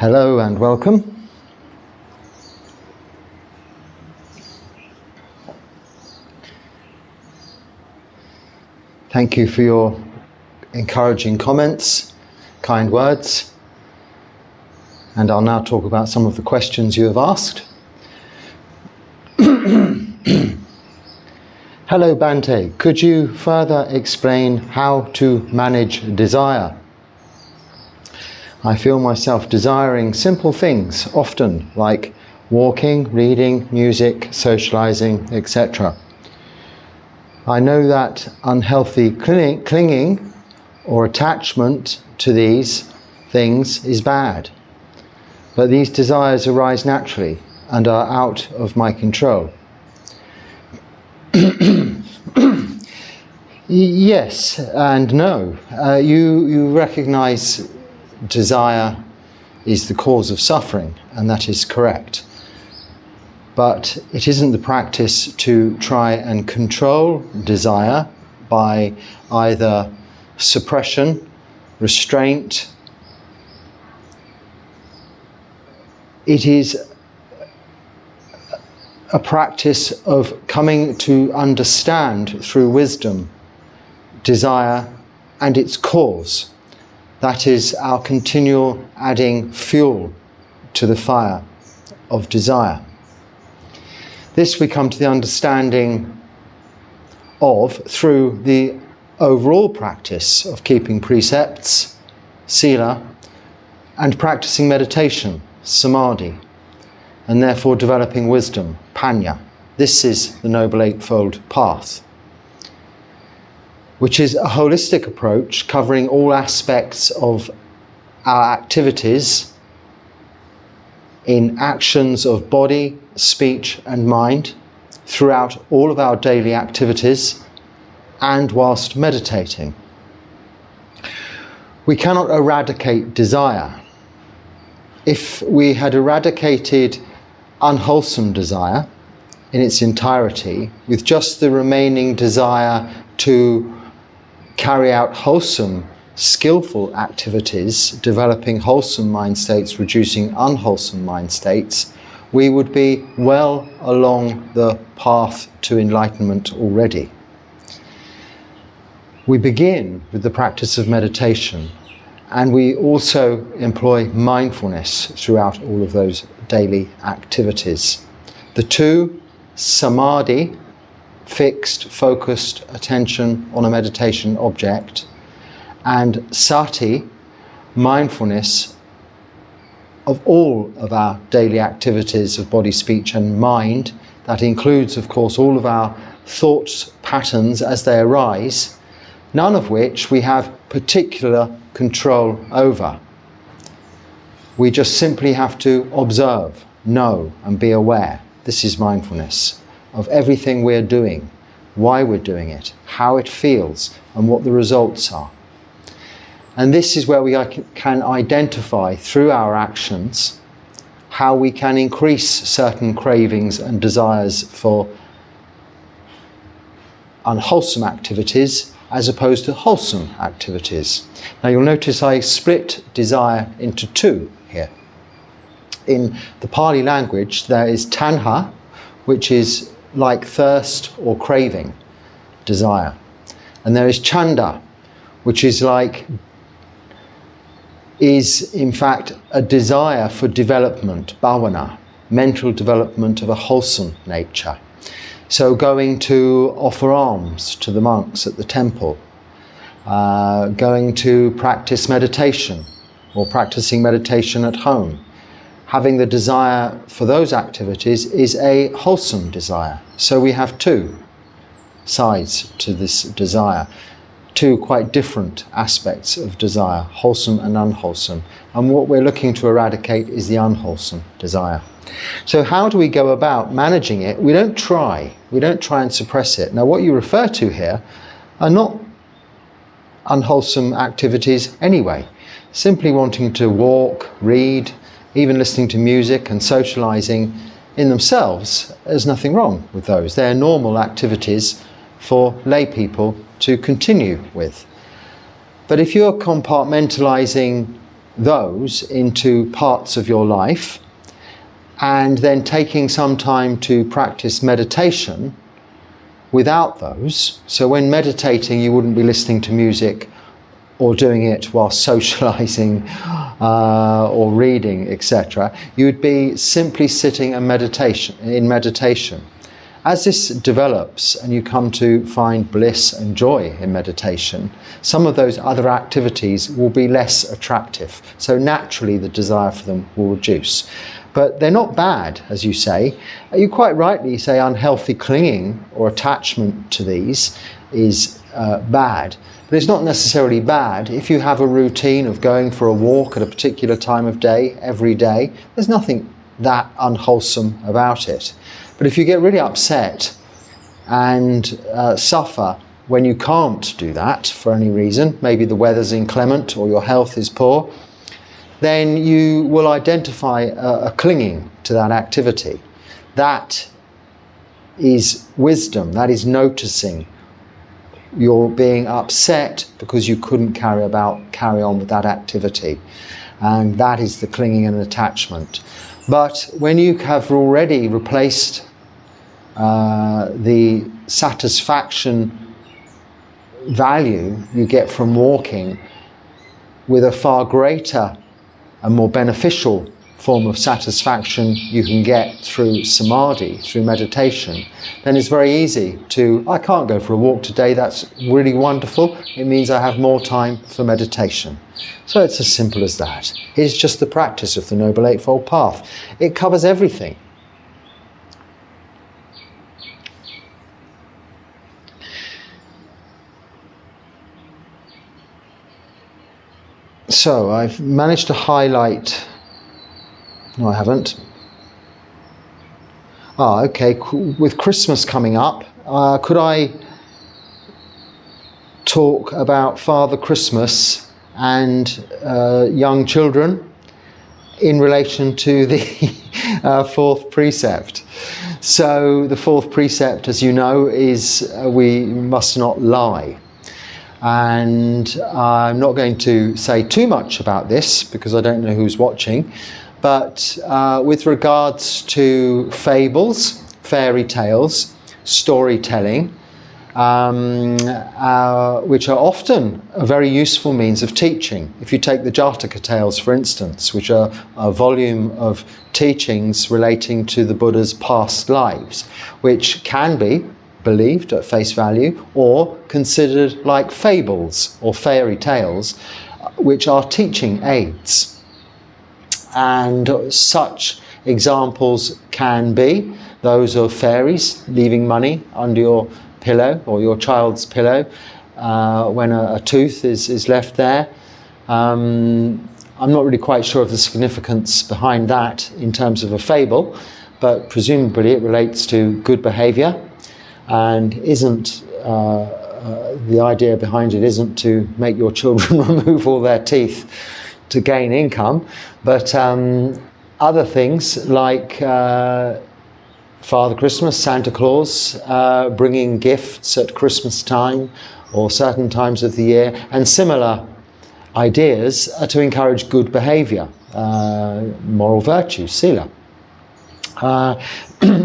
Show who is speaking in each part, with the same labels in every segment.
Speaker 1: Hello and welcome. Thank you for your encouraging comments, kind words, and I'll now talk about some of the questions you have asked. Hello Bante, could you further explain how to manage desire? I feel myself desiring simple things often, like walking, reading, music, socializing, etc. I know that unhealthy clinging or attachment to these things is bad, but these desires arise naturally and are out of my control. Yes and no. You recognize desire is the cause of suffering, and that is correct. But it isn't the practice to try and control desire by either suppression, restraint. It is a practice of coming to understand through wisdom desire and its cause. That is our continual adding fuel to the fire of desire. This we come to the understanding of through the overall practice of keeping precepts, sila, and practicing meditation, samadhi, and therefore developing wisdom, panya. This is the Noble Eightfold Path, which is a holistic approach covering all aspects of our activities in actions of body, speech and mind throughout all of our daily activities and whilst meditating. We cannot eradicate desire. If we had eradicated unwholesome desire in its entirety, with just the remaining desire to carry out wholesome, skillful activities, developing wholesome mind states, reducing unwholesome mind states, we would be well along the path to enlightenment already. We begin with the practice of meditation, and we also employ mindfulness throughout all of those daily activities. The two, samadhi, fixed, focused attention on a meditation object, and sati, mindfulness of all of our daily activities of body, speech and mind. That includes, of course, all of our thoughts patterns as they arise, none of which we have particular control over. We just simply have to observe, know and be aware. This is mindfulness of everything we're doing, why we're doing it, how it feels and what the results are. And this is where we can identify through our actions how we can increase certain cravings and desires for unwholesome activities as opposed to wholesome activities. Now you'll notice I split desire into two here. In the Pali language there is tanha, which is like thirst or craving, desire. And there is chanda, which is in fact a desire for development, bhavana, mental development of a wholesome nature. So going to offer alms to the monks at the temple, going to practice meditation or practicing meditation at home, having the desire for those activities is a wholesome desire. So we have two sides to this desire, two quite different aspects of desire, wholesome and unwholesome. And what we're looking to eradicate is the unwholesome desire. So how do we go about managing it? We don't try and suppress it. Now what you refer to here are not unwholesome activities anyway. Simply wanting to walk, read, even listening to music and socializing in themselves, there's nothing wrong with those. They're normal activities for lay people to continue with. But if you're compartmentalizing those into parts of your life, and then taking some time to practice meditation without those. So when meditating, you wouldn't be listening to music or doing it while socializing or reading, etc. You would be simply sitting in meditation. As this develops and you come to find bliss and joy in meditation, some of those other activities will be less attractive. So naturally the desire for them will reduce. But they're not bad, as you say. You quite rightly say unhealthy clinging or attachment to these is bad. But it's not necessarily bad if you have a routine of going for a walk at a particular time of day, every day. There's nothing that unwholesome about it. But if you get really upset and suffer when you can't do that for any reason, maybe the weather's inclement or your health is poor, then you will identify a clinging to that activity. That is wisdom, that is noticing. You're being upset because you couldn't carry on with that activity. And that is the clinging and attachment. But when you have already replaced the satisfaction value you get from walking with a far greater and more beneficial form of satisfaction you can get through samadhi, through meditation, then it's very easy to, I can't go for a walk today, that's really wonderful, it means I have more time for meditation. So it's as simple as that. It's just the practice of the Noble Eightfold Path. It covers everything. So I've managed to highlight, no I haven't. Okay, with Christmas coming up, could I talk about Father Christmas and young children in relation to the fourth precept? So the fourth precept, as you know, is we must not lie. And I'm not going to say too much about this because I don't know who's watching, but with regards to fables, fairy tales, storytelling, which are often a very useful means of teaching. If you take the Jataka tales, for instance, which are a volume of teachings relating to the Buddha's past lives, which can be believed at face value or considered like fables or fairy tales, which are teaching aids. And such examples can be those of fairies leaving money under your pillow or your child's pillow when a tooth is left there. I'm not really quite sure of the significance behind that in terms of a fable, but presumably it relates to good behaviour. And isn't the idea behind it isn't to make your children remove all their teeth to gain income, but other things like Father Christmas, Santa Claus, bringing gifts at Christmas time or certain times of the year, and similar ideas are to encourage good behaviour, moral virtues, sila.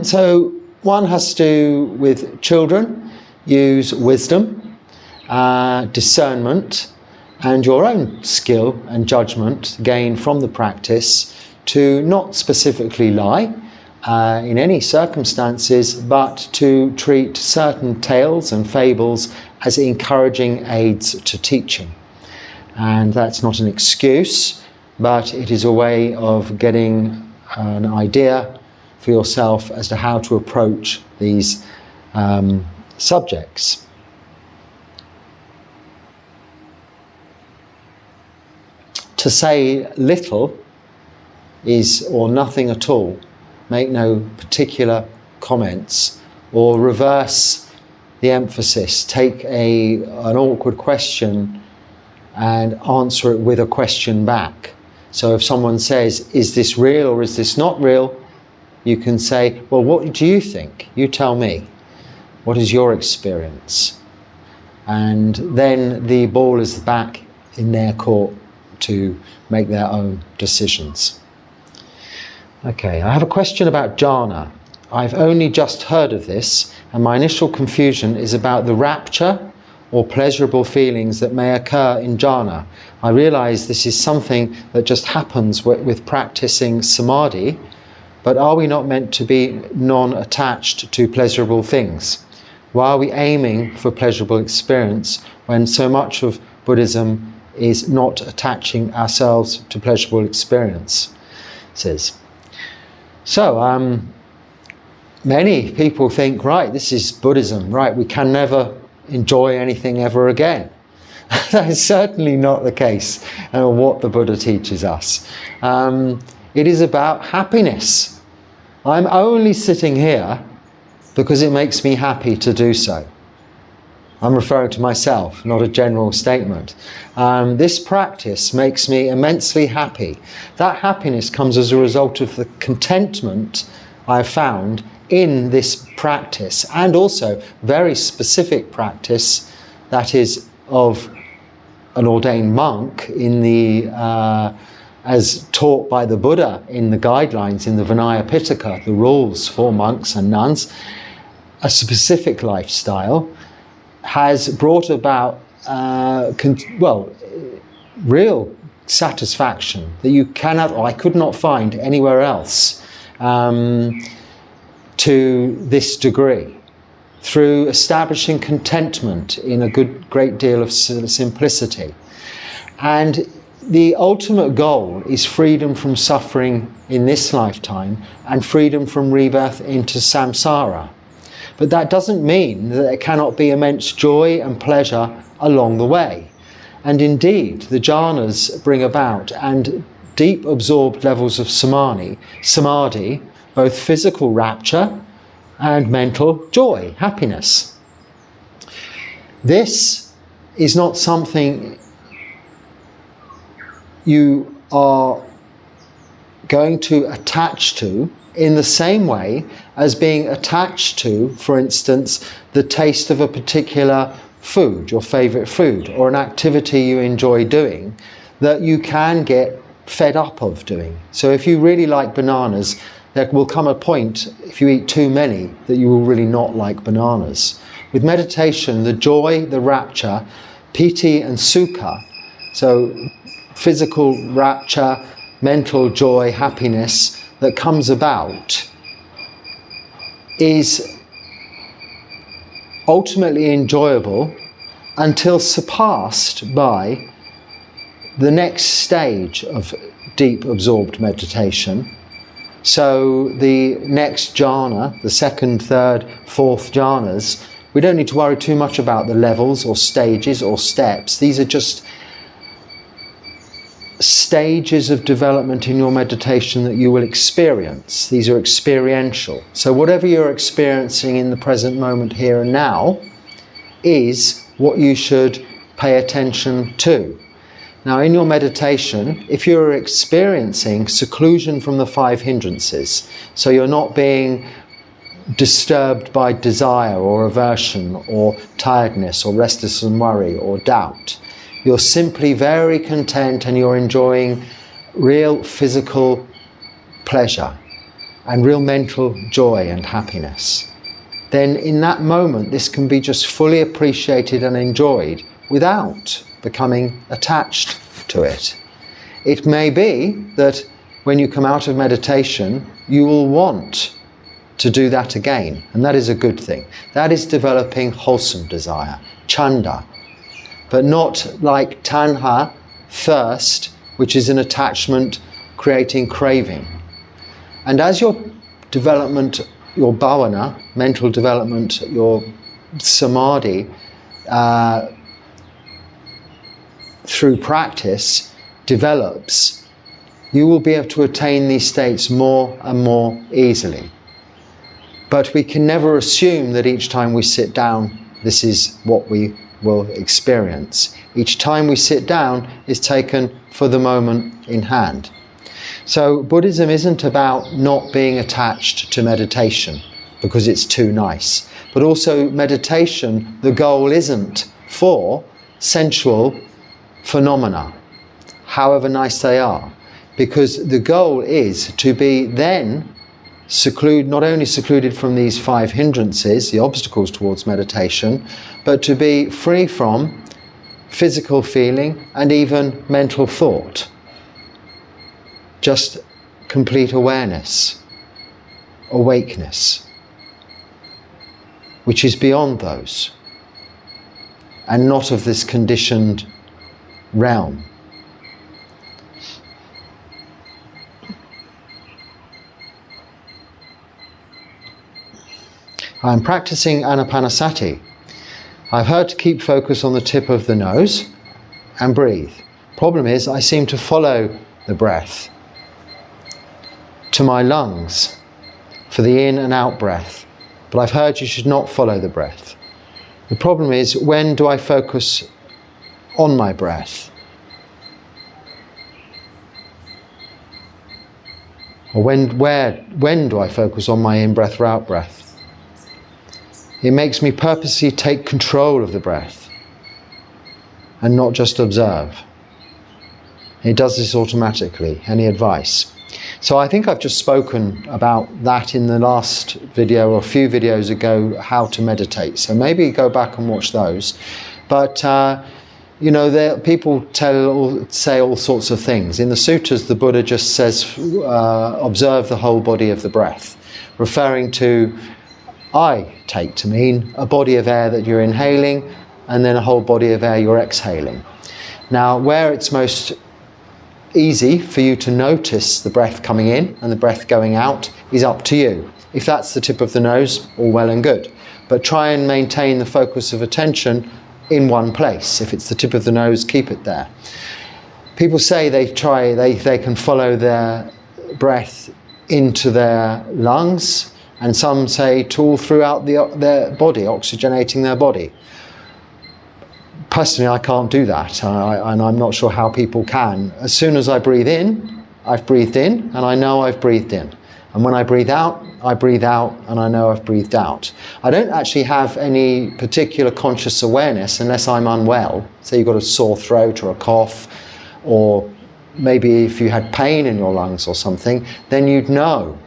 Speaker 1: So one has to, with children, use wisdom, discernment, and your own skill and judgment gained from the practice to not specifically lie in any circumstances, but to treat certain tales and fables as encouraging aids to teaching. And that's not an excuse, but it is a way of getting an idea for yourself as to how to approach these subjects. To say little is, or nothing at all, make no particular comments, or reverse the emphasis, take an awkward question and answer it with a question back. So if someone says, is this real or is this not real? You can say, well, what do you think? You tell me. What is your experience? And then the ball is back in their court to make their own decisions. Okay, I have a question about jhana. I've only just heard of this, and my initial confusion is about the rapture or pleasurable feelings that may occur in jhana. I realise this is something that just happens with practicing samadhi, but are we not meant to be non-attached to pleasurable things? Why are we aiming for pleasurable experience when so much of Buddhism is not attaching ourselves to pleasurable experience? Says. So, many people think, right, this is Buddhism, right, we can never enjoy anything ever again. That is certainly not the case what the Buddha teaches us. It is about happiness. I'm only sitting here because it makes me happy to do so. I'm referring to myself, not a general statement. This practice makes me immensely happy. That happiness comes as a result of the contentment I've found in this practice, and also very specific practice that is of an ordained monk in the as taught by the Buddha in the guidelines in the Vinaya Pitaka, the rules for monks and nuns. A specific lifestyle has brought about real satisfaction that you cannot, or I could not find anywhere else to this degree, through establishing contentment in a great deal of simplicity. And the ultimate goal is freedom from suffering in this lifetime and freedom from rebirth into samsara. But that doesn't mean that there cannot be immense joy and pleasure along the way. And indeed, the jhanas bring about, and deep absorbed levels of samadhi, both physical rapture and mental joy, happiness. This is not something you are going to attach to in the same way as being attached to, for instance, the taste of a particular food, your favourite food, or an activity you enjoy doing that you can get fed up of doing. So if you really like bananas, there will come a point, if you eat too many, that you will really not like bananas. With meditation, the joy, the rapture, piti and sukha, so physical rapture, mental joy, happiness that comes about, is ultimately enjoyable until surpassed by the next stage of deep absorbed meditation. So the next jhana, the second, third, fourth jhanas, we don't need to worry too much about the levels or stages or steps. These are just stages of development in your meditation that you will experience. These are experiential. So whatever you're experiencing in the present moment here and now is what you should pay attention to. Now in your meditation, if you're experiencing seclusion from the 5 hindrances, so you're not being disturbed by desire or aversion or tiredness or restless and worry or doubt, you're simply very content and you're enjoying real physical pleasure and real mental joy and happiness, then in that moment this can be just fully appreciated and enjoyed without becoming attached to it. It may be that when you come out of meditation you will want to do that again, and that is a good thing. That is developing wholesome desire, chanda, but not like tanha, thirst, which is an attachment creating craving. And as your development, your bhavana, mental development, your samadhi, through practice develops, you will be able to attain these states more and more easily. But we can never assume that each time we sit down, this is what we will experience. Each time we sit down is taken for the moment in hand. So Buddhism isn't about not being attached to meditation because it's too nice, but also meditation, the goal isn't for sensual phenomena. however nice they are, because the goal is to be then not only secluded from these 5 hindrances, the obstacles towards meditation, but to be free from physical feeling and even mental thought. Just complete awareness, awakeness, which is beyond those, and not of this conditioned realm. I'm practicing Anapanasati. I've heard to keep focus on the tip of the nose and breathe. Problem is, I seem to follow the breath to my lungs for the in and out breath. But I've heard you should not follow the breath. The problem is, when do I focus on my breath? Or when do I focus on my in-breath or out-breath? It makes me purposely take control of the breath and not just observe. It does this automatically. Any advice? So I think I've just spoken about that in the last video or a few videos ago, how to meditate. So maybe go back and watch those. But you know, people say all sorts of things. In the sutras, the Buddha just says, observe the whole body of the breath, referring to, I take to mean a body of air that you're inhaling and then a whole body of air you're exhaling. Now, where it's most easy for you to notice the breath coming in and the breath going out is up to you. If that's the tip of the nose, all well and good. But try and maintain the focus of attention in one place. If it's the tip of the nose, keep it there. People say they can follow their breath into their lungs, and some say all throughout their body, oxygenating their body. Personally, I can't do that, and I'm not sure how people can. As soon as I breathe in, I've breathed in, and I know I've breathed in. And when I breathe out, and I know I've breathed out. I don't actually have any particular conscious awareness unless I'm unwell. Say you've got a sore throat or a cough, or maybe if you had pain in your lungs or something, then you'd know.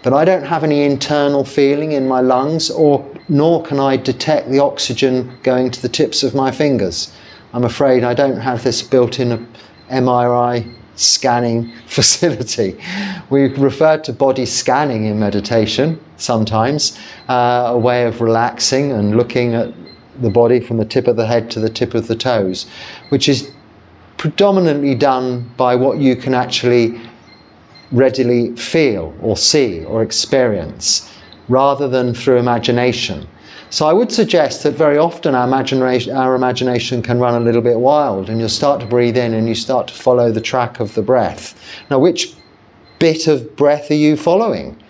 Speaker 1: But I don't have any internal feeling in my lungs, nor can I detect the oxygen going to the tips of my fingers. I'm afraid I don't have this built-in MRI scanning facility. We refer to body scanning in meditation sometimes, a way of relaxing and looking at the body from the tip of the head to the tip of the toes, which is predominantly done by what you can actually readily feel or see or experience, rather than through imagination. So I would suggest that very often our imagination can run a little bit wild, and you'll start to breathe in and you start to follow the track of the breath. Now, which bit of breath are you following?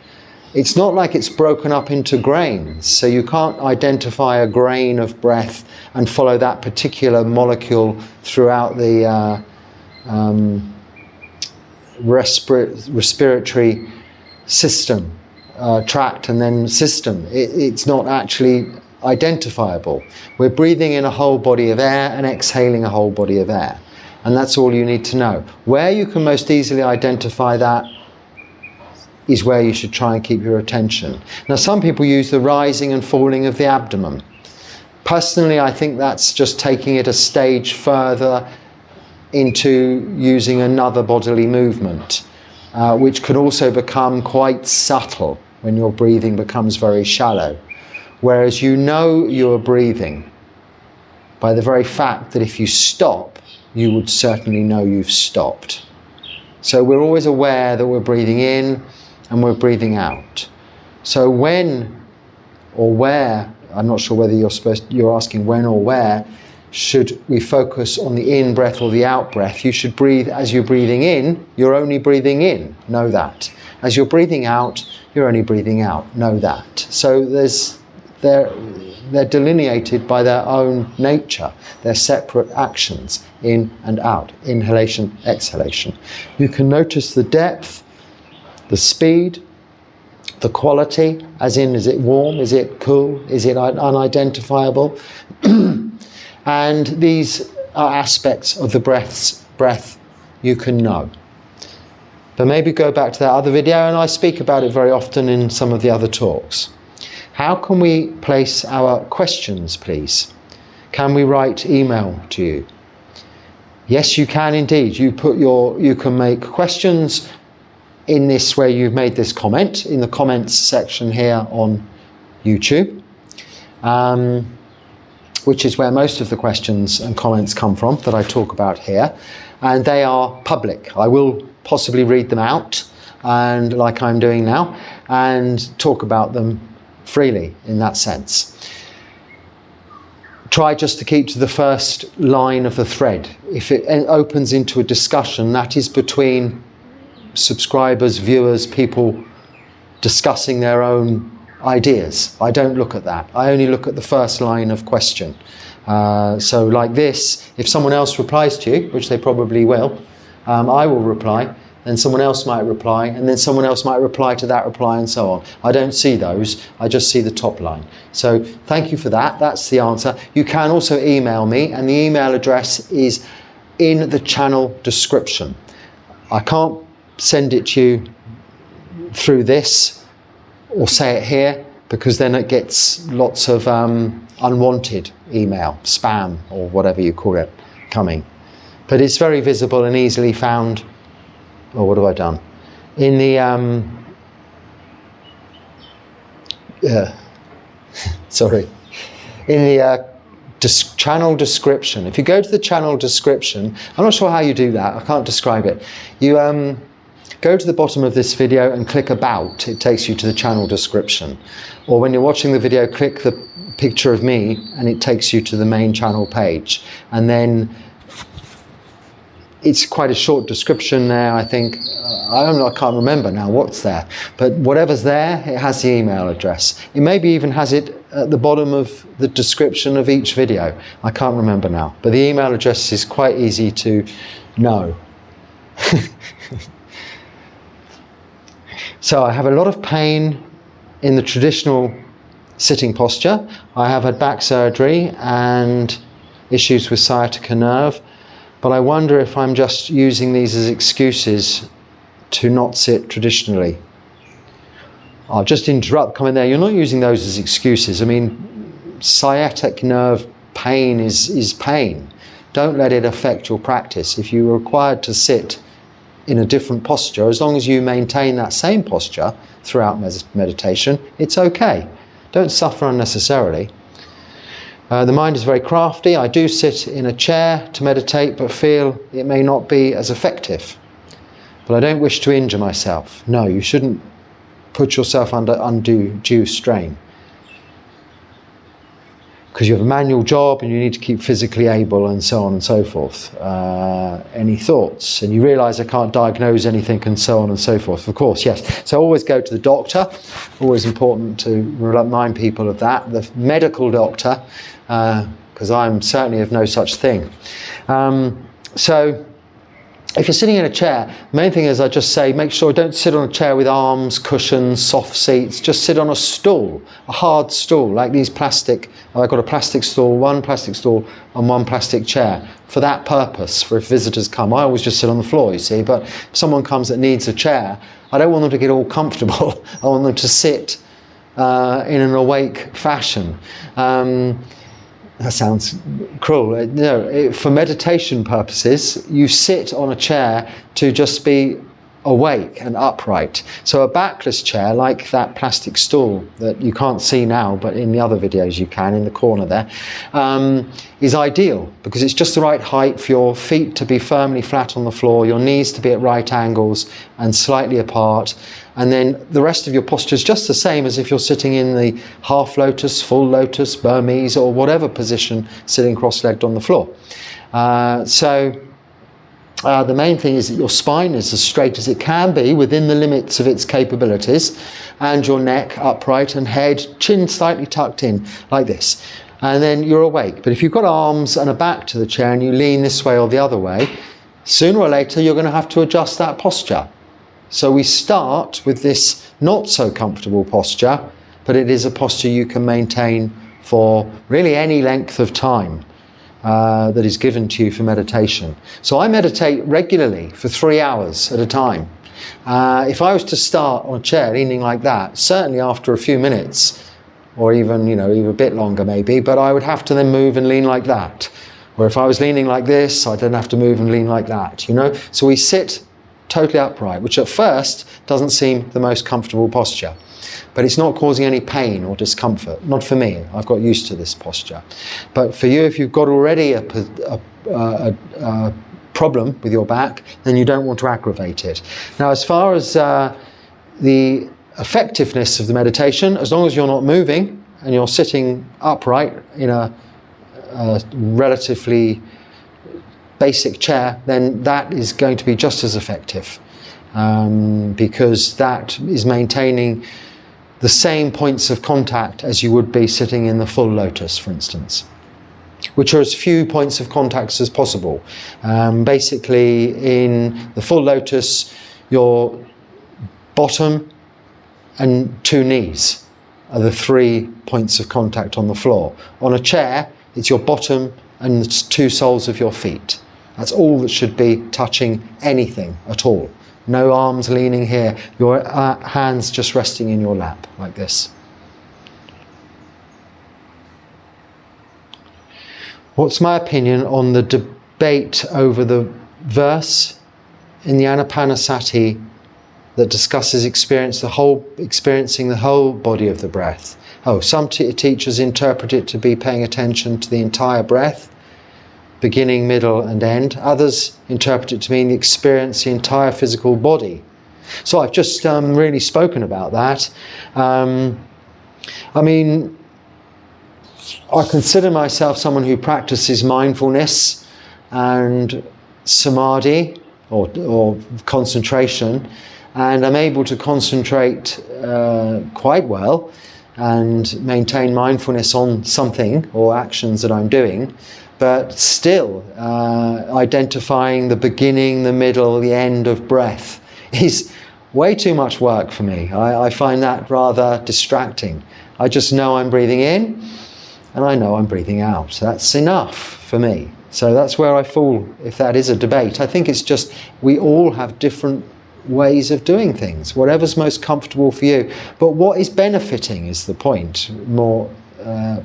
Speaker 1: It's not like it's broken up into grains, so you can't identify a grain of breath and follow that particular molecule throughout the respiratory system, tract and then system. It's not actually identifiable. We're breathing in a whole body of air and exhaling a whole body of air, and that's all you need to know. Where you can most easily identify that is where you should try and keep your attention. Now, some people use the rising and falling of the abdomen. Personally, I think that's just taking it a stage further into using another bodily movement, which can also become quite subtle when your breathing becomes very shallow. Whereas you know you're breathing by the very fact that if you stop, you would certainly know you've stopped. So we're always aware that we're breathing in and we're breathing out. So when or where, I'm not sure whether you're asking when or where, should we focus on the in-breath or the out-breath? You should breathe as you're breathing in, you're only breathing in, know that. As you're breathing out, you're only breathing out, know that. So they're delineated by their own nature. They're separate actions, in and out, inhalation, exhalation. You can notice the depth, the speed, the quality, as in, is it warm, is it cool, is it unidentifiable? And these are aspects of the breath you can know. But maybe go back to that other video, and I speak about it very often in some of the other talks. How can we place our questions, please? Can we write email to you? Yes, you can indeed. You can make questions in this where you've made this comment, in the comments section here on YouTube, which is where most of the questions and comments come from that I talk about here. And they are public. I will possibly read them out, and like I'm doing now, and talk about them freely in that sense. Try just to keep to the first line of the thread. If it opens into a discussion, that is between subscribers, viewers, people discussing their own ideas. I don't look at that. I only look at the first line of question. So like this, if someone else replies to you, which they probably will, I will reply, then someone else might reply, and then someone else might reply to that reply, and so on. I don't see those, I just see the top line. So thank you for that, that's the answer. You can also email me, and the email address is in the channel description. I can't send it to you through this, or say it here, because then it gets lots of unwanted email, spam, or whatever you call it, coming. But it's very visible and easily found. Oh, what have I done? In the sorry, in the channel description. If you go to the channel description, I'm not sure how you do that. I can't describe it. You go to the bottom of this video and click About. It takes you to the channel description. Or when you're watching the video, click the picture of me, and it takes you to the main channel page. And then it's quite a short description there, I think. I can't remember now what's there, but whatever's there, it has the email address. It maybe even has it at the bottom of the description of each video. I can't remember now, but the email address is quite easy to know. So I have a lot of pain in the traditional sitting posture. I have had back surgery and issues with sciatica nerve. But I wonder if I'm just using these as excuses to not sit traditionally. I'll just interrupt, comment there. You're not using those as excuses. I mean, sciatic nerve pain is pain. Don't let it affect your practice. If you're required to sit in a different posture, as long as you maintain that same posture throughout meditation, it's okay. Don't suffer unnecessarily. The mind is very crafty. I do sit in a chair to meditate, but feel it may not be as effective. But I don't wish to injure myself. No, you shouldn't put yourself under undue strain. Because you have a manual job and you need to keep physically able and so on and so forth. Any thoughts? And you realise I can't diagnose anything and so on and so forth. Of course, yes. So always go to the doctor. Always important to remind people of that. The medical doctor, because I'm certainly of no such thing. So if you're sitting in a chair, the main thing is I just say, make sure don't sit on a chair with arms, cushions, soft seats. Just sit on a stool, a hard stool, like these plastic. I've got a plastic stool, one plastic stool and one plastic chair for that purpose, for if visitors come. I always just sit on the floor, you see, but if someone comes that needs a chair, I don't want them to get all comfortable. I want them to sit in an awake fashion. That sounds cruel. No, for meditation purposes, you sit on a chair to just be awake and upright. So a backless chair, like that plastic stool that you can't see now, but in the other videos you can, in the corner there, is ideal because it's just the right height for your feet to be firmly flat on the floor, your knees to be at right angles and slightly apart. And then the rest of your posture is just the same as if you're sitting in the half lotus, full lotus, Burmese, or whatever position, sitting cross-legged on the floor. The main thing is that your spine is as straight as it can be within the limits of its capabilities, and your neck upright and head, chin slightly tucked in, like this. And then you're awake. But if you've got arms and a back to the chair and you lean this way or the other way, sooner or later you're going to have to adjust that posture. So we start with this not so comfortable posture, but it is a posture you can maintain for really any length of time. that is given to you for meditation. So I meditate regularly for 3 hours at a time. If I was to start on a chair leaning like that, certainly after a few minutes, or even, even a bit longer maybe, but I would have to then move and lean like that. Or if I was leaning like this, I'd then have to move and lean like that, So we sit totally upright, which at first doesn't seem the most comfortable posture. But it's not causing any pain or discomfort. Not for me. I've got used to this posture. But for you, if you've got already a problem with your back, then you don't want to aggravate it. Now, as far as the effectiveness of the meditation, as long as you're not moving and you're sitting upright in a relatively basic chair, then that is going to be just as effective, because that is maintaining the same points of contact as you would be sitting in the full lotus, for instance, which are as few points of contact as possible. Basically, in the full lotus, your bottom and 2 knees are the 3 points of contact on the floor. On a chair, it's your bottom and the 2 soles of your feet. That's all that should be touching anything at all. No arms leaning here, your hands just resting in your lap, like this. What's my opinion on the debate over the verse in the Anapanasati that discusses experiencing the whole body of the breath? Some teachers interpret it to be paying attention to the entire breath, beginning, middle and end. Others interpret it to mean experience the entire physical body. So I've just really spoken about that. I consider myself someone who practices mindfulness and samadhi or concentration, and I'm able to concentrate quite well and maintain mindfulness on something or actions that I'm doing. But still, identifying the beginning, the middle, the end of breath is way too much work for me. I find that rather distracting. I just know I'm breathing in and I know I'm breathing out. That's enough for me. So that's where I fall if that is a debate. I think it's just we all have different ways of doing things, whatever's most comfortable for you. But what is benefiting is the point, more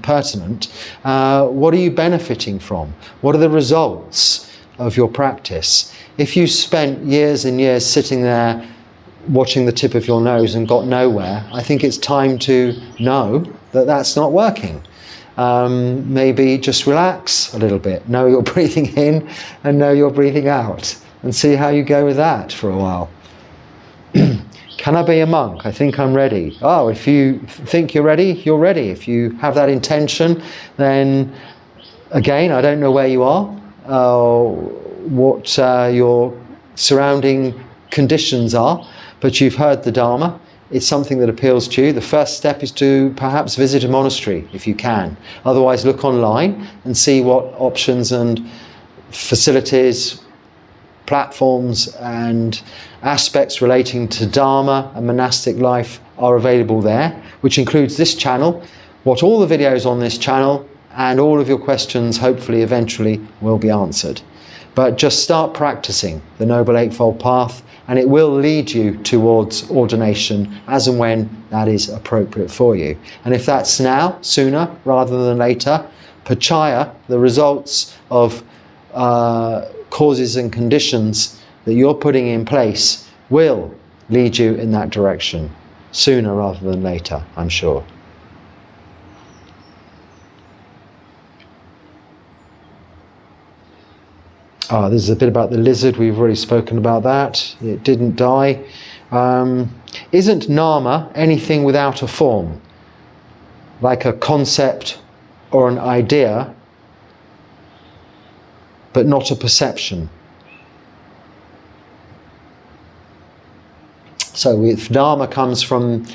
Speaker 1: pertinent. What are you benefiting from? What are the results of your practice? If you spent years and years sitting there watching the tip of your nose and got nowhere, I think it's time to know that that's not working. Maybe just relax a little bit, know you're breathing in and know you're breathing out, and see how you go with that for a while. Can I be a monk? I think I'm ready. If you think you're ready, you're ready. If you have that intention, then again, I don't know where you are, what your surrounding conditions are, but you've heard the Dharma. It's something that appeals to you. The first step is to perhaps visit a monastery if you can. Otherwise, look online and see what options and facilities, platforms and aspects relating to Dharma and monastic life are available there, which includes this channel, watch all the videos on this channel, and all of your questions hopefully eventually will be answered. But just start practicing the Noble Eightfold Path, and it will lead you towards ordination as and when that is appropriate for you. And if that's now, sooner rather than later, pachaya, the results of causes and conditions that you're putting in place will lead you in that direction sooner rather than later, I'm sure. This is a bit about the lizard. We've already spoken about that. It didn't die. Isn't nama anything without a form, like a concept or an idea, but not a perception? So if nama comes from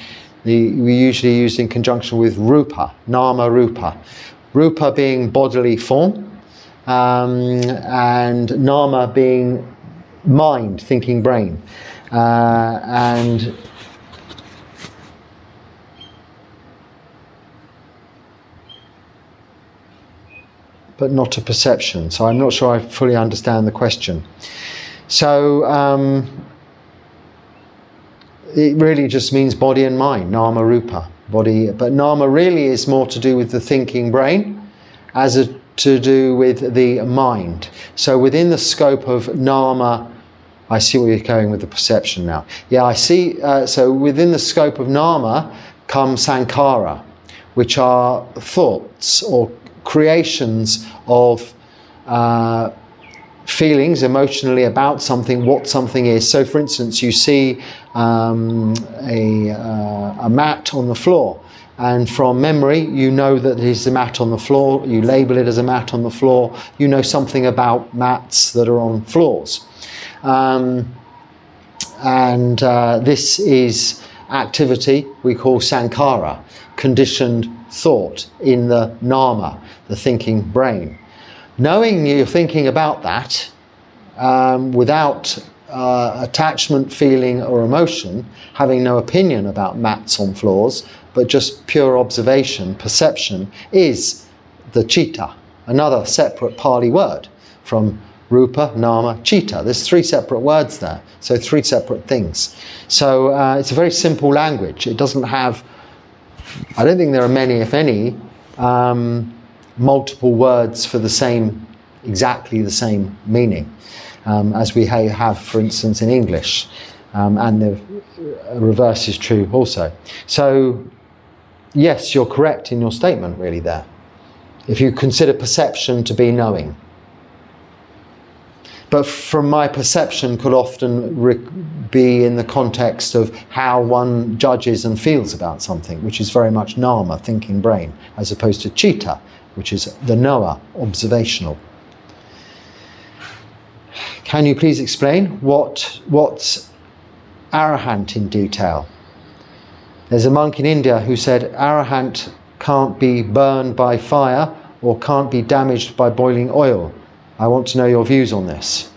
Speaker 1: we usually use in conjunction with rupa, nama rupa. Rupa being bodily form, and nama being mind, thinking brain. And but not a perception. So I'm not sure I fully understand the question. So it really just means body and mind, nama rupa, body. But nama really is more to do with the thinking brain, to do with the mind. So within the scope of nama, I see where you're going with the perception now. Yeah, I see. So within the scope of nama comes sankhara, which are thoughts or creations of feelings emotionally about something, what something is. So for instance, you see a mat on the floor, and from memory you know that it is a mat on the floor, you label it as a mat on the floor, you know something about mats that are on floors. This is activity we call sankhara, conditioned thought in the nama, the thinking brain. Knowing you're thinking about that without attachment, feeling or emotion, having no opinion about mats on floors, but just pure observation, perception, is the citta, another separate Pali word from rupa, nama, citta. There's 3 separate words there, so 3 separate things. So it's a very simple language. It doesn't have, I don't think there are many, if any, multiple words for exactly the same meaning as we have, for instance, in English, and the reverse is true also. So yes, you're correct in your statement really there, if you consider perception to be knowing. But from my perception could often be in the context of how one judges and feels about something, which is very much nama, thinking brain, as opposed to citta, which is the knower, observational. Can you please explain what's arahant in detail? There's a monk in India who said arahant can't be burned by fire or can't be damaged by boiling oil. I want to know your views on this.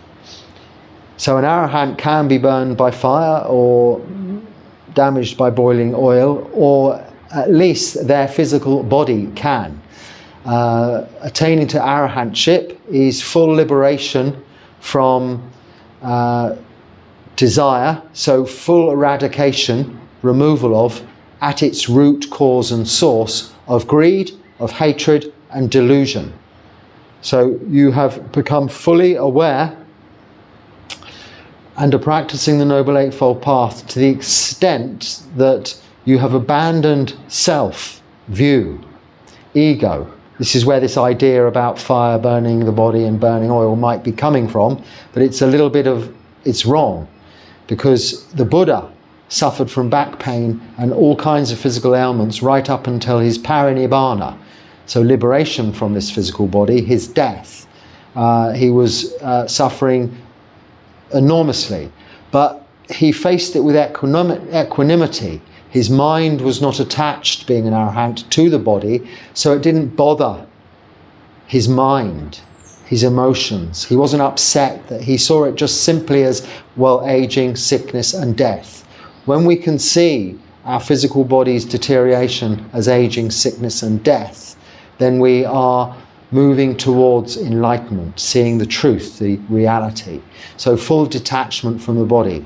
Speaker 1: So an arahant can be burned by fire or damaged by boiling oil, or at least their physical body can. Attaining to arahantship is full liberation from desire, so full eradication, removal of, at its root, cause and source, of greed, of hatred and delusion. So you have become fully aware and are practicing the Noble Eightfold Path to the extent that you have abandoned self, view, ego. This is where this idea about fire burning the body and burning oil might be coming from, but it's a little bit of, it's wrong, because the Buddha suffered from back pain and all kinds of physical ailments right up until his parinibbana, so liberation from this physical body, his death. He was suffering enormously, but he faced it with equanimity. His mind was not attached, being an arahant, to the body, so it didn't bother his mind, his emotions. He wasn't upset, that he saw it just simply as, well, aging, sickness and death. When we can see our physical body's deterioration as aging, sickness and death, then we are moving towards enlightenment, seeing the truth, the reality. So full detachment from the body,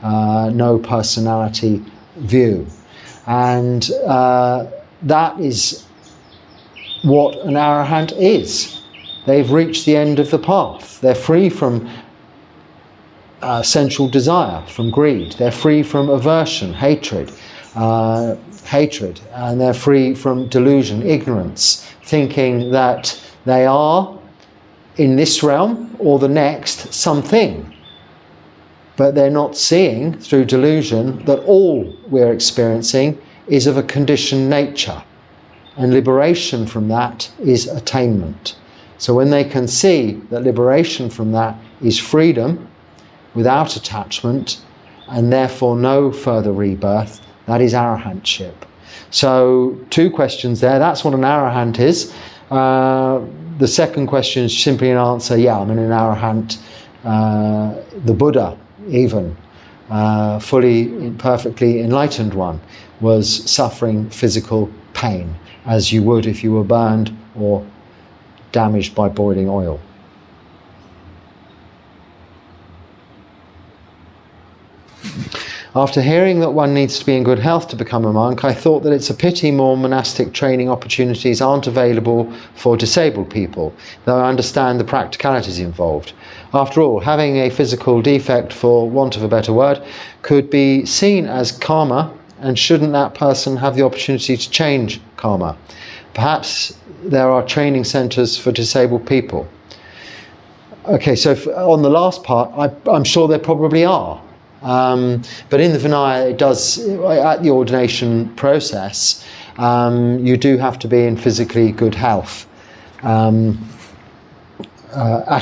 Speaker 1: no personality view. And that is what an arahant is. They've reached the end of the path. They're free from sensual desire, from greed. They're free from aversion, hatred, and they're free from delusion, ignorance, thinking that they are, in this realm or the next, something. But they're not seeing, through delusion, that all we're experiencing is of a conditioned nature. And liberation from that is attainment. So when they can see that liberation from that is freedom, without attachment, and therefore no further rebirth, that is arahantship. So 2 questions there. That's what an arahant is. The second question is simply an answer, yeah, I'm an arahant. The Buddha, even, fully, perfectly enlightened one, was suffering physical pain, as you would if you were burned or damaged by boiling oil. After hearing that one needs to be in good health to become a monk, I thought that it's a pity more monastic training opportunities aren't available for disabled people, though I understand the practicalities involved. After all, having a physical defect, for want of a better word, could be seen as karma, and shouldn't that person have the opportunity to change karma? Perhaps there are training centres for disabled people. Okay, so on the last part, I'm sure there probably are. But in the Vinaya, it does, at the ordination process, you do have to be in physically good health at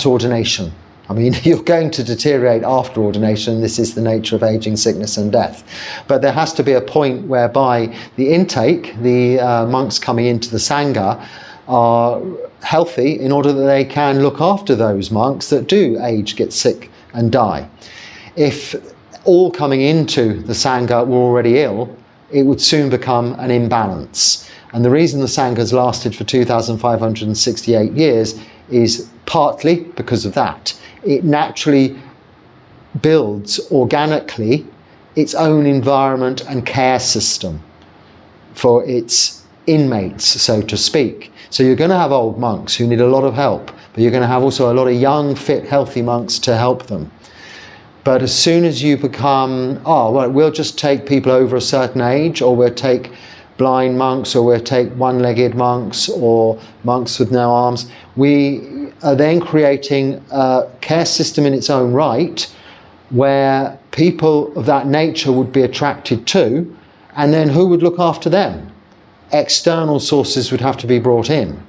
Speaker 1: ordination. I mean, you're going to deteriorate after ordination. This is the nature of aging, sickness and death. But there has to be a point whereby the intake, the monks coming into the Sangha, are healthy in order that they can look after those monks that do age, get sick and die. If all coming into the Sangha were already ill, it would soon become an imbalance. And the reason the Sangha has lasted for 2,568 years is partly because of that. It naturally builds organically its own environment and care system for its inmates, so to speak. So you're going to have old monks who need a lot of help, but you're going to have also a lot of young, fit, healthy monks to help them. But as soon as you become, well, we'll just take people over a certain age, or we'll take blind monks, or we'll take one-legged monks, or monks with no arms, we are then creating a care system in its own right, where people of that nature would be attracted to, and then who would look after them? External sources would have to be brought in,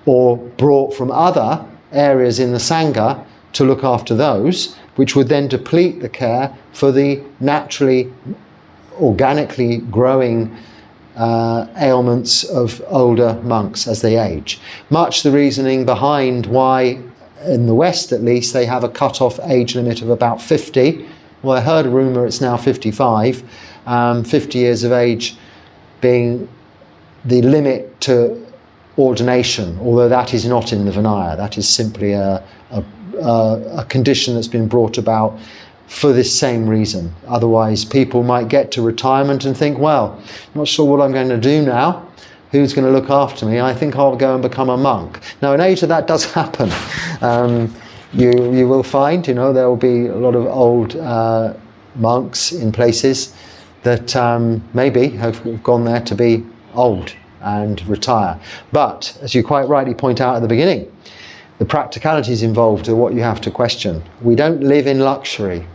Speaker 1: or brought from other areas in the Sangha to look after those, which would then deplete the care for the naturally, organically growing ailments of older monks as they age. Much the reasoning behind why, in the West at least, they have a cut-off age limit of about 50. Well, I heard a rumour it's now 55, 50 years of age being the limit to ordination, although that is not in the Vinaya. That is simply a condition that's been brought about for this same reason. Otherwise, people might get to retirement and think, well, I'm not sure what I'm going to do now. Who's going to look after me? I think I'll go and become a monk. Now, in Asia, that does happen. You will find, there will be a lot of old monks in places that maybe have gone there to be old and retire. But, as you quite rightly point out at the beginning, the practicalities involved are what you have to question. We don't live in luxury.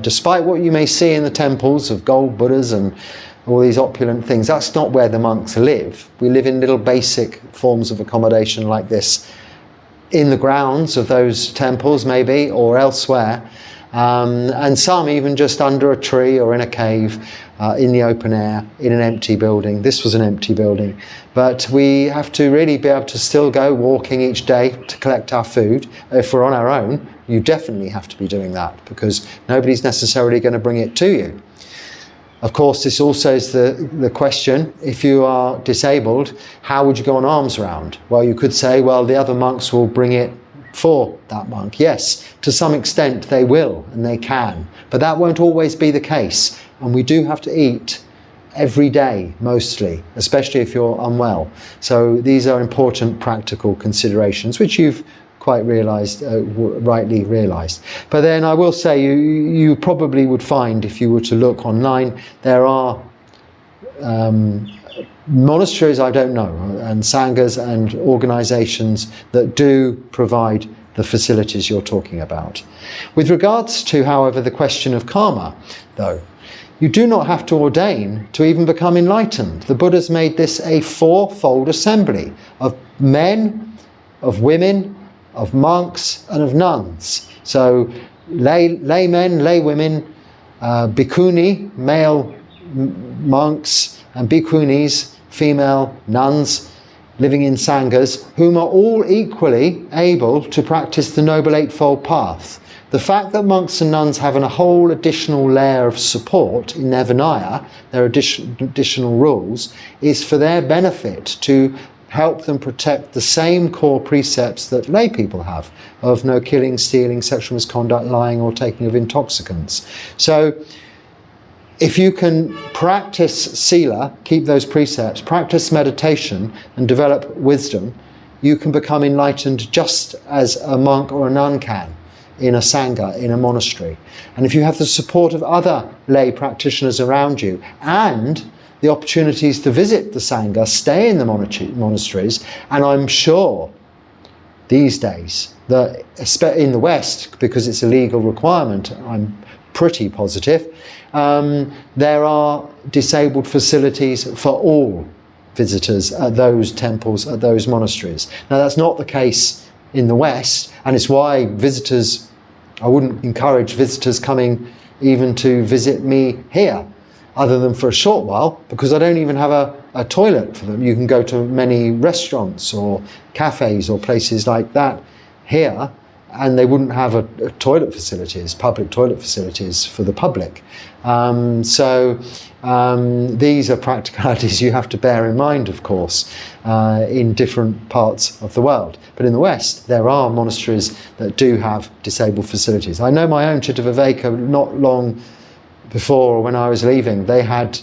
Speaker 1: Despite what you may see in the temples of gold Buddhas and all these opulent things, that's not where the monks live. We live in little basic forms of accommodation like this, in the grounds of those temples maybe, or elsewhere, and some even just under a tree or in a cave, in the open air, in an empty building. This was an empty building. But we have to really be able to still go walking each day to collect our food. If we're on our own, you definitely have to be doing that, because nobody's necessarily going to bring it to you. Of course, this also is the question, if you are disabled, how would you go on alms round? Well, you could say, well, the other monks will bring it for that monk. Yes, to some extent they will and they can, but that won't always be the case. And we do have to eat every day, mostly, especially if you're unwell. So these are important practical considerations, which you've quite rightly realised. But then I will say, you probably would find, if you were to look online, there are monasteries, I don't know, and sanghas and organisations that do provide the facilities you're talking about. With regards to, however, the question of karma, though, you do not have to ordain to even become enlightened. The Buddha's made this a fourfold assembly of men, of women, of monks and of nuns. So laymen, laywomen, bhikkhuni, male monks, and bhikkhunis, female nuns, living in sanghas, whom are all equally able to practice the Noble Eightfold Path. The fact that monks and nuns have a whole additional layer of support in their Vinaya, their additional rules, is for their benefit, to help them protect the same core precepts that lay people have, of no killing, stealing, sexual misconduct, lying or taking of intoxicants. So if you can practice sila, keep those precepts, practice meditation and develop wisdom, you can become enlightened just as a monk or a nun can in a sangha, in a monastery. And if you have the support of other lay practitioners around you and the opportunities to visit the sangha, stay in the monasteries, and I'm sure these days that in the West, because it's a legal requirement, I'm pretty positive, there are disabled facilities for all visitors at those temples, at those monasteries. Now that's not the case in the West, and it's why visitors, I wouldn't encourage visitors coming even to visit me here, other than for a short while, because I don't even have a toilet for them. You can go to many restaurants or cafes or places like that here, and they wouldn't have a toilet facilities, public toilet facilities for the public. These are practicalities you have to bear in mind, of course, in different parts of the world. But in the West, there are monasteries that do have disabled facilities. I know my own Chittaviveka, not long before, when I was leaving, they had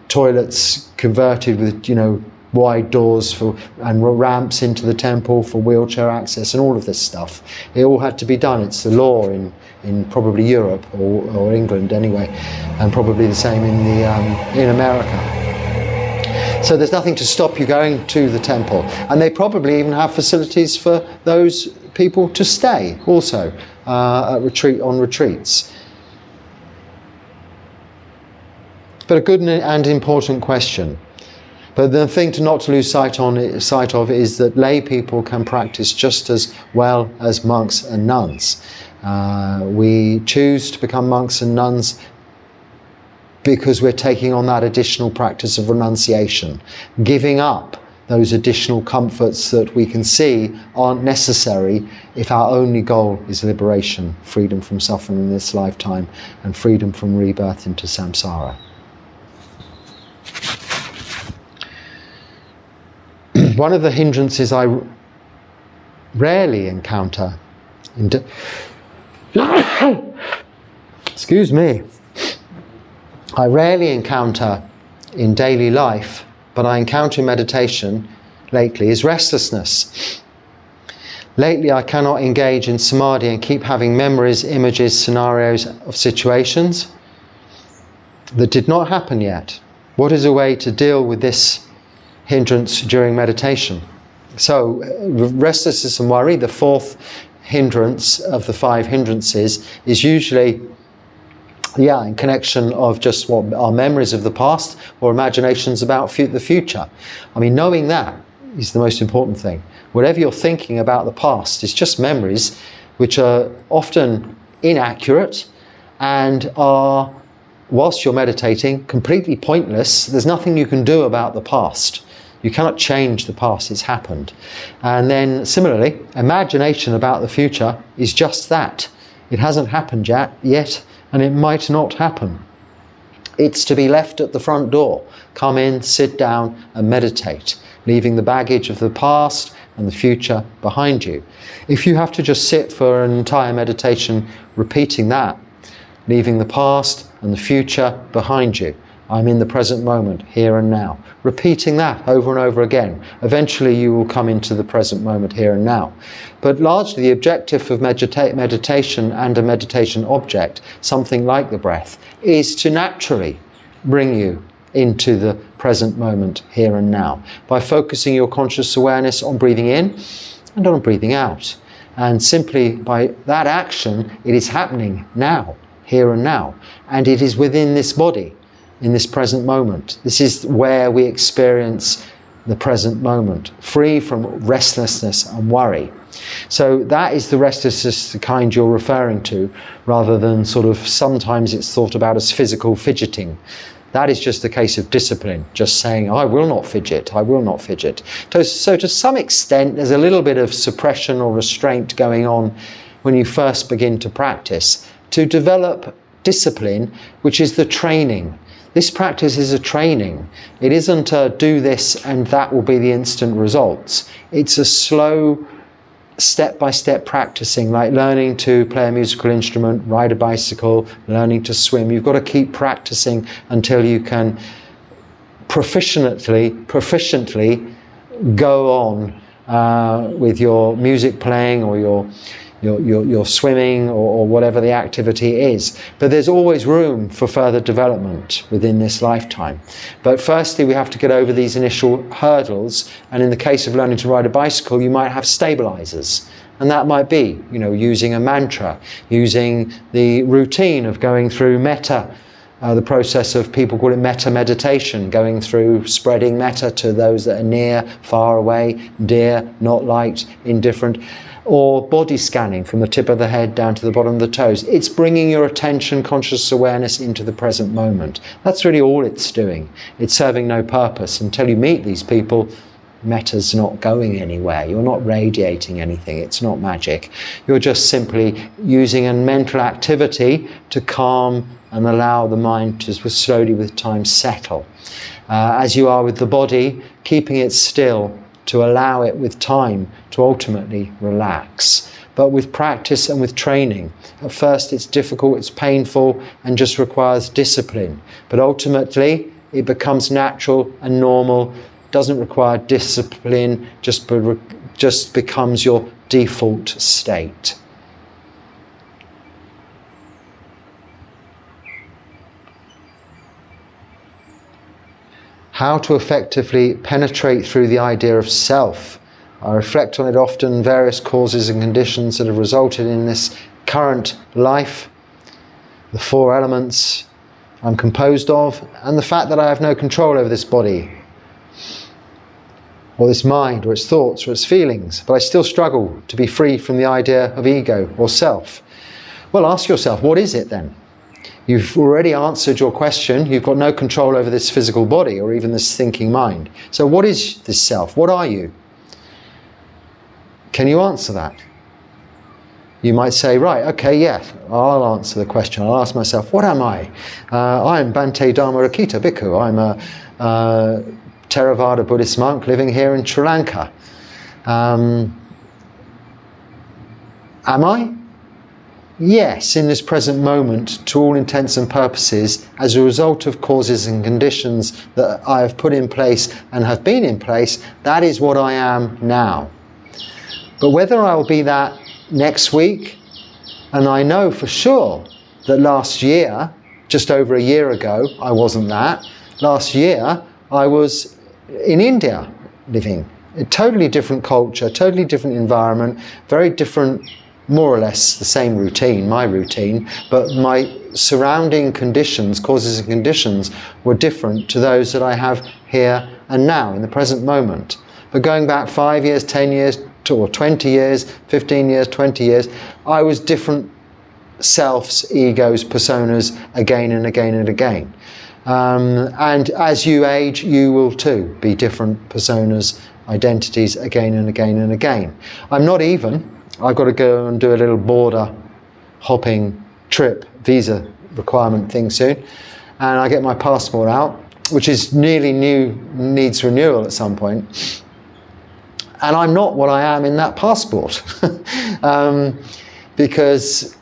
Speaker 1: toilets converted with, wide doors and ramps into the temple for wheelchair access and all of this stuff. It all had to be done. It's the law in probably Europe or England anyway, and probably the same in America. So there's nothing to stop you going to the temple, and they probably even have facilities for those people to stay also on retreats. But a good and important question. But the thing not to lose sight of is that lay people can practice just as well as monks and nuns. We choose to become monks and nuns because we're taking on that additional practice of renunciation, giving up those additional comforts that we can see aren't necessary if our only goal is liberation, freedom from suffering in this lifetime, and freedom from rebirth into samsara. One of the hindrances I rarely encounter excuse me, I rarely encounter in daily life, but I encounter in meditation lately, is restlessness. Lately I cannot engage in samadhi and keep having memories, images, scenarios of situations that did not happen yet. What is a way to deal with this hindrance during meditation? So restlessness and worry, the fourth hindrance of the 5 hindrances, is usually in connection of just what our memories of the past or imaginations about the future. I mean, knowing that is the most important thing. Whatever you're thinking about the past is just memories which are often inaccurate and are, whilst you're meditating, completely pointless. There's nothing you can do about the past. You cannot change the past, it's happened. And then similarly, imagination about the future is just that. It hasn't happened yet, and it might not happen. It's to be left at the front door. Come in, sit down and meditate, leaving the baggage of the past and the future behind you. If you have to just sit for an entire meditation repeating that, leaving the past and the future behind you, I'm in the present moment, here and now. Repeating that over and over again. Eventually you will come into the present moment, here and now. But largely the objective of meditation and a meditation object, something like the breath, is to naturally bring you into the present moment, here and now, by focusing your conscious awareness on breathing in and on breathing out. And simply by that action, it is happening now, here and now. And it is within this body, in this present moment. This is where we experience the present moment, free from restlessness and worry. So that is the restlessness, the kind you're referring to, rather than sort of sometimes it's thought about as physical fidgeting. That is just a case of discipline, just saying, I will not fidget, I will not fidget. So to some extent, there's a little bit of suppression or restraint going on when you first begin to practice, to develop discipline, which is the training. This practice is a training. It isn't a do this and that will be the instant results. It's a slow, step-by-step practicing, like learning to play a musical instrument, ride a bicycle, learning to swim. You've got to keep practicing until you can proficiently go on with your music playing or your swimming or whatever the activity is. But there's always room for further development within this lifetime. But firstly, we have to get over these initial hurdles. And in the case of learning to ride a bicycle, you might have stabilizers. And that might be, using a mantra, using the routine of going through metta, the process of, people call it metta meditation, going through spreading metta to those that are near, far away, dear, not liked, indifferent, or body scanning from the tip of the head down to the bottom of the toes. It's bringing your attention, conscious awareness into the present moment. That's really all it's doing. It's serving no purpose. Until you meet these people, metta's not going anywhere. You're not radiating anything. It's not magic. You're just simply using a mental activity to calm and allow the mind to slowly with time settle. As you are with the body, keeping it still, to allow it with time to ultimately relax. But with practice and with training, at first it's difficult, it's painful, and just requires discipline. But ultimately, it becomes natural and normal, doesn't require discipline, just becomes your default state. How to effectively penetrate through the idea of self. I reflect on it often, various causes and conditions that have resulted in this current life, the four elements I'm composed of, and the fact that I have no control over this body, or this mind, or its thoughts, or its feelings, but I still struggle to be free from the idea of ego or self. Well, ask yourself, what is it then? You've already answered your question. You've got no control over this physical body or even this thinking mind. So what is this self? What are you? Can you answer that? You might say, right, okay, yeah, I'll answer the question. I'll ask myself, what am I? I'm Bhante Dharmarakita Bhikkhu. I'm a Theravada Buddhist monk living here in Sri Lanka. Am I? Yes, in this present moment, to all intents and purposes, as a result of causes and conditions that I have put in place and have been in place, that is what I am now. But whether I will be that next week, and I know for sure that last year, just over a year ago, I wasn't that. Last year, I was in India living. A totally different culture, totally different environment, very different, more or less the same routine, my routine, but my surrounding conditions, causes and conditions, were different to those that I have here and now, in the present moment. But going back 5 years, 10 years, or 20 years, 15 years, 20 years, I was different selves, egos, personas, again and again and again. And as you age, you will too be different personas, identities, again and again and again. I'm not even. I've got to go and do a little border hopping trip, visa requirement thing soon. And I get my passport out, which is nearly new, needs renewal at some point. And I'm not what I am in that passport. Because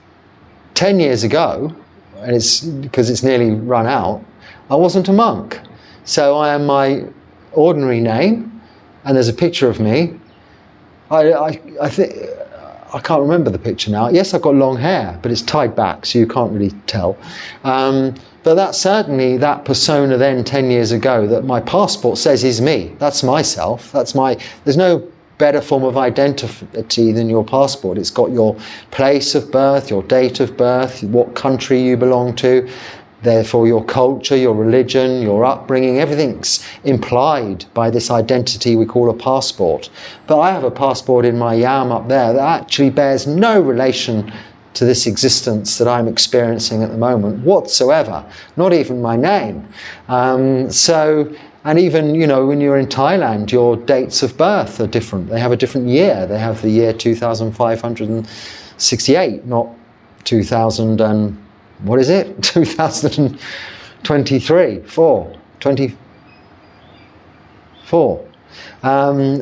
Speaker 1: 10 years ago, and it's because it's nearly run out, I wasn't a monk. So I am my ordinary name, and there's a picture of me. I think, I can't remember the picture now. Yes, I've got long hair, but it's tied back, so you can't really tell. But that's certainly that persona then 10 years ago that my passport says is me. That's myself. There's no better form of identity than your passport. It's got your place of birth, your date of birth, what country you belong to, therefore your culture, your religion, your upbringing, everything's implied by this identity we call a passport. But I have a passport in my yam up there that actually bears no relation to this existence that I'm experiencing at the moment whatsoever, not even my name. And even, when you're in Thailand, your dates of birth are different. They have a different year. They have the year 2568, not 2000 and, what is it? 2000, 23, 4, 24.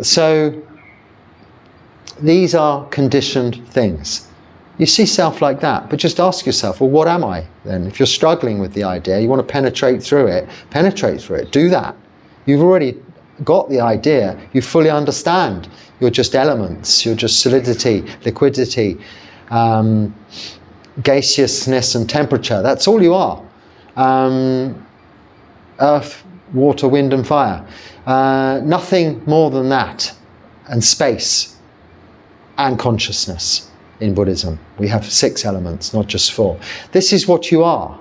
Speaker 1: So these are conditioned things. You see self like that, but just ask yourself, well, what am I then? If you're struggling with the idea, you want to penetrate through it, do that. You've already got the idea, you fully understand. You're just elements, you're just solidity, liquidity, gaseousness and temperature. That's all you are. Earth, water, wind and fire. Nothing more than that. And space and consciousness. In Buddhism, we have 6 elements, not just 4. This is what you are,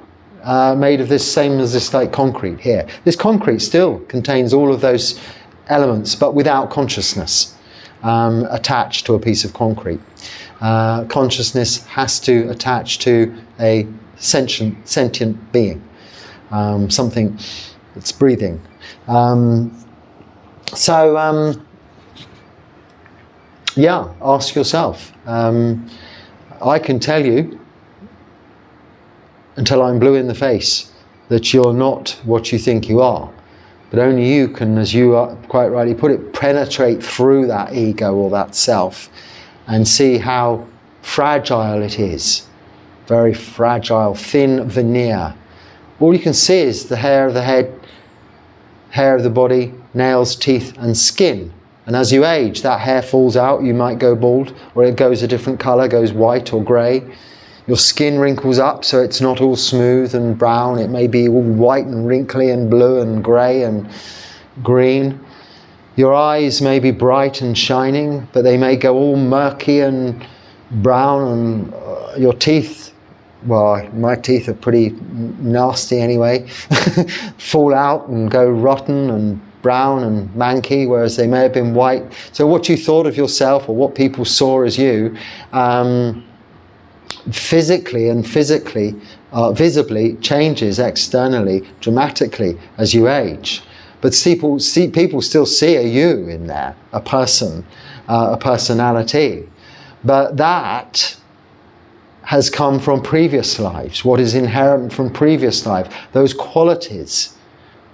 Speaker 1: made of this, same as this like concrete here. This concrete still contains all of those elements, but without consciousness attached to a piece of concrete. Consciousness has to attach to a sentient being, something that's breathing. Yeah, ask yourself. I can tell you, until I'm blue in the face, that you're not what you think you are. But only you can, as you quite rightly put it, penetrate through that ego or that self and see how fragile it is. Very fragile, thin veneer. All you can see is the hair of the head, hair of the body, nails, teeth and skin. And as you age, that hair falls out, you might go bald, or it goes a different colour, goes white or grey. Your skin wrinkles up, so it's not all smooth and brown. It may be all white and wrinkly and blue and grey and green. Your eyes may be bright and shining, but they may go all murky and brown. And your teeth, well, my teeth are pretty nasty anyway, fall out and go rotten and brown and manky, whereas they may have been white. So what you thought of yourself or what people saw as you, physically and visibly changes externally dramatically as you age. But people still see a you in there, a person, a personality. But that has come from previous lives, what is inherent from previous life, those qualities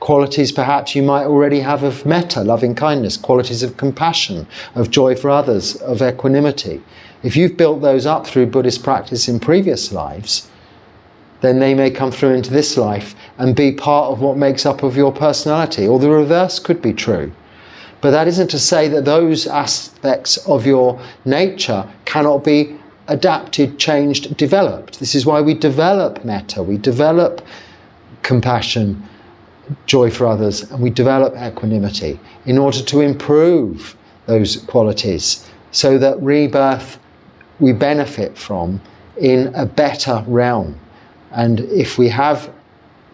Speaker 1: perhaps you might already have of metta, loving kindness, qualities of compassion, of joy for others, of equanimity. If you've built those up through Buddhist practice in previous lives, then they may come through into this life and be part of what makes up of your personality, or the reverse could be true. But that isn't to say that those aspects of your nature cannot be adapted, changed, developed. This is why we develop metta, we develop compassion, joy for others, and we develop equanimity in order to improve those qualities so that rebirth we benefit from in a better realm. And if we have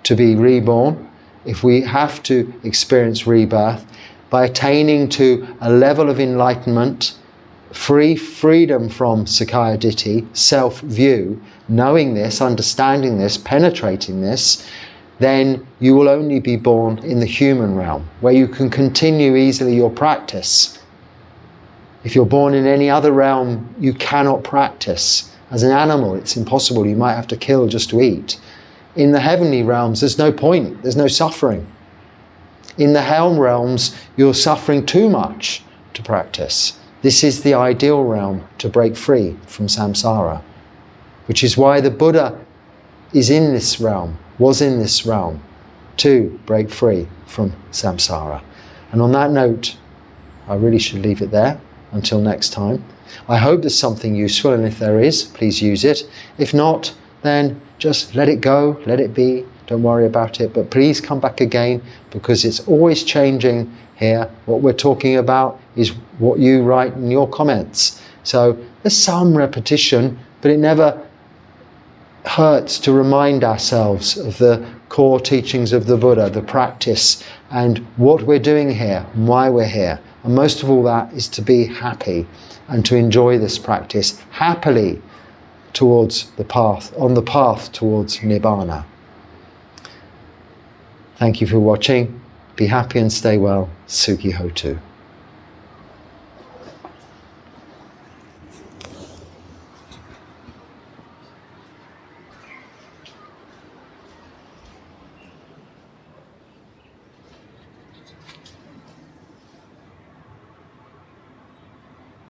Speaker 1: to be reborn, if we have to experience rebirth, by attaining to a level of enlightenment, freedom from Sakkaya Ditthi, self-view, knowing this, understanding this, penetrating this, then you will only be born in the human realm, where you can continue easily your practice. If you're born in any other realm, you cannot practice. As an animal, it's impossible. You might have to kill just to eat. In the heavenly realms, there's no point. There's no suffering. In the hell realms, you're suffering too much to practice. This is the ideal realm to break free from samsara, which is why the Buddha is in this realm, was in this realm, to break free from samsara. And on that note, I really should leave it there until next time. I hope there's something useful, and if there is, please use it. If not, then just let it go, let it be, don't worry about it, but please come back again, because it's always changing here. What we're talking about is what you write in your comments. So there's some repetition, but it never hurts to remind ourselves of the core teachings of the Buddha, the practice, and what we're doing here, and why we're here. And most of all that is to be happy and to enjoy this practice happily towards the path, on the path towards Nibbana. Thank you for watching. Be happy and stay well. Sukhi Hotu.